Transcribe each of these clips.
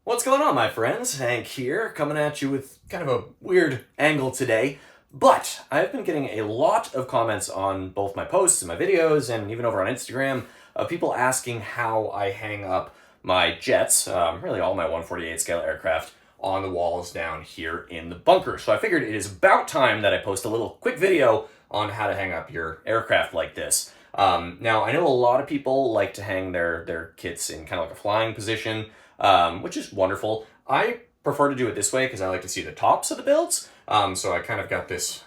What's going on, my friends? Hank here, coming at you with kind of a weird angle today. But I've been getting a lot of comments on both my posts and my videos, and even over on Instagram, of people asking how I hang up my jets, really all my 148 scale aircraft, on the walls down here in the bunker. So I figured it is about time that I post a little quick video on how to hang up your aircraft like this. Now, I know a lot of people like to hang their kits in kind of like a flying position, which is wonderful. I prefer to do it this way because I like to see the tops of the builds. So I kind of got this,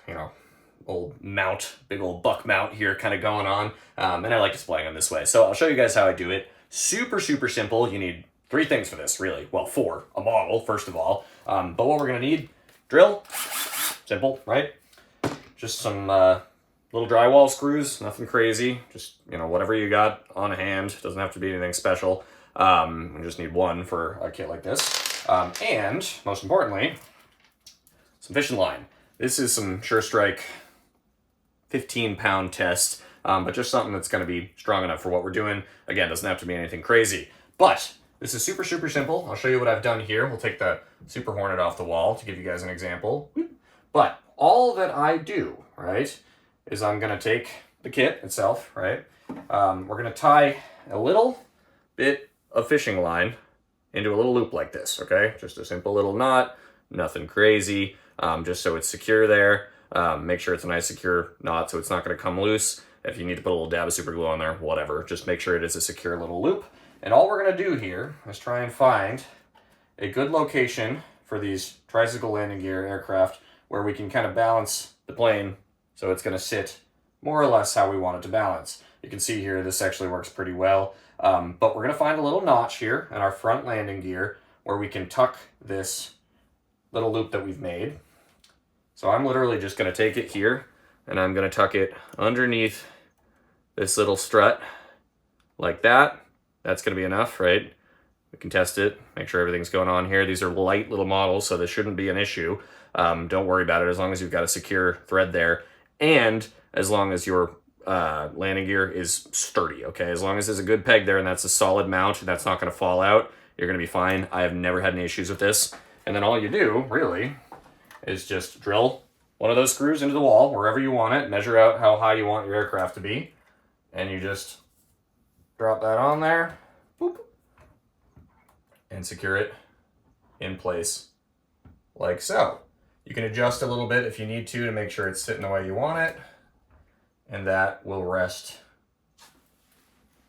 old mount, big old buck mount here kind of going on. And I like displaying them this way. So I'll show you guys how I do it. Super, super simple. You need three things for this, really. Well, four. A model, first of all. But what we're going to need, drill. Simple, right? Just some little drywall screws, nothing crazy. Just, whatever you got on hand. Doesn't have to be anything special. We just need one for a kit like this. And, most importantly, some fishing line. This is some Sure Strike 15-pound test, but just something that's going to be strong enough for what we're doing. Again, doesn't have to be anything crazy. But this is super, super simple. I'll show you what I've done here. We'll take the Super Hornet off the wall to give you guys an example. But all that I do, right, is I'm going to take the kit itself, right? We're going to tie a little bit of fishing line into a little loop like this, okay? Just a simple little knot, nothing crazy, just so it's secure there. Make sure it's a nice secure knot so it's not going to come loose. If you need to put a little dab of super glue on there, whatever. Just make sure it is a secure little loop. And all we're going to do here is try and find a good location for these tricycle landing gear aircraft where we can kind of balance the plane so it's going to sit more or less how we want it to balance. You can see here this actually works pretty well. But we're going to find a little notch here in our front landing gear where we can tuck this little loop that we've made. So I'm literally just going to take it here and I'm going to tuck it underneath this little strut like that. That's going to be enough, right? We can test it, make sure everything's going on here. These are light little models, so this shouldn't be an issue. Don't worry about it as long as you've got a secure thread there and as long as your landing gear is sturdy, okay? As long as there's a good peg there and that's a solid mount and that's not going to fall out, you're going to be fine. I have never had any issues with this. And then all you do, really, is just drill one of those screws into the wall, wherever you want it, measure out how high you want your aircraft to be, and you just drop that on there, boop, and secure it in place like so. You can adjust a little bit if you need to make sure it's sitting the way you want it. And that will rest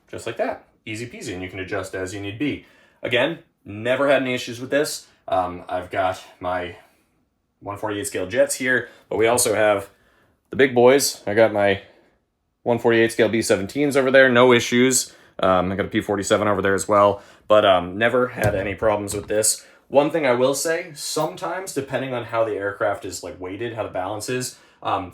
just like that. Easy peasy, and you can adjust as you need be. Again, never had any issues with this. I've got my 148 scale jets here, but we also have the big boys. I got my 148 scale B-17s over there, no issues. I got a P-47 over there as well, but never had any problems with this. One thing I will say, sometimes, depending on how the aircraft is like weighted, how the balance is,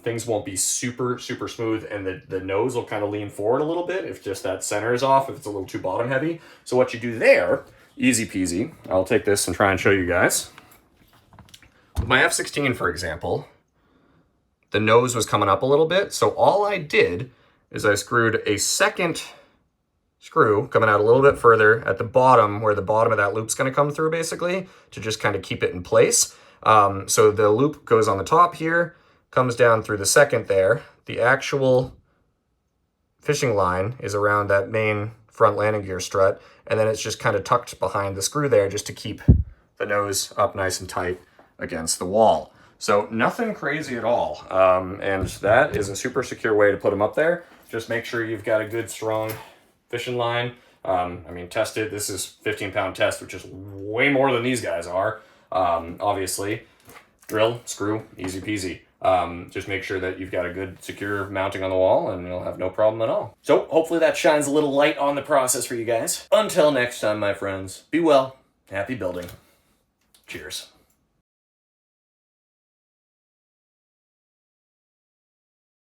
things won't be super, super smooth, and the nose will kind of lean forward a little bit if just that center is off, if it's a little too bottom heavy. So what you do there, easy peasy, I'll take this and try and show you guys. With my F-16, for example, the nose was coming up a little bit, so all I did is I screwed a second screw coming out a little bit further at the bottom where the bottom of that loop's going to come through, basically, to just kind of keep it in place. So the loop goes on the top here, comes down through the second there. The actual fishing line is around that main front landing gear strut, and then it's just kind of tucked behind the screw there just to keep the nose up nice and tight against the wall. So nothing crazy at all. And that is a super secure way to put them up there. Just make sure you've got a good, strong fishing line. Test it. This is 15-pound test, which is way more than these guys are, obviously. Drill, screw, easy peasy. Just make sure that you've got a good secure mounting on the wall and you'll have no problem at all. So hopefully that shines a little light on the process for you guys. Until next time, my friends, be well, happy building. Cheers.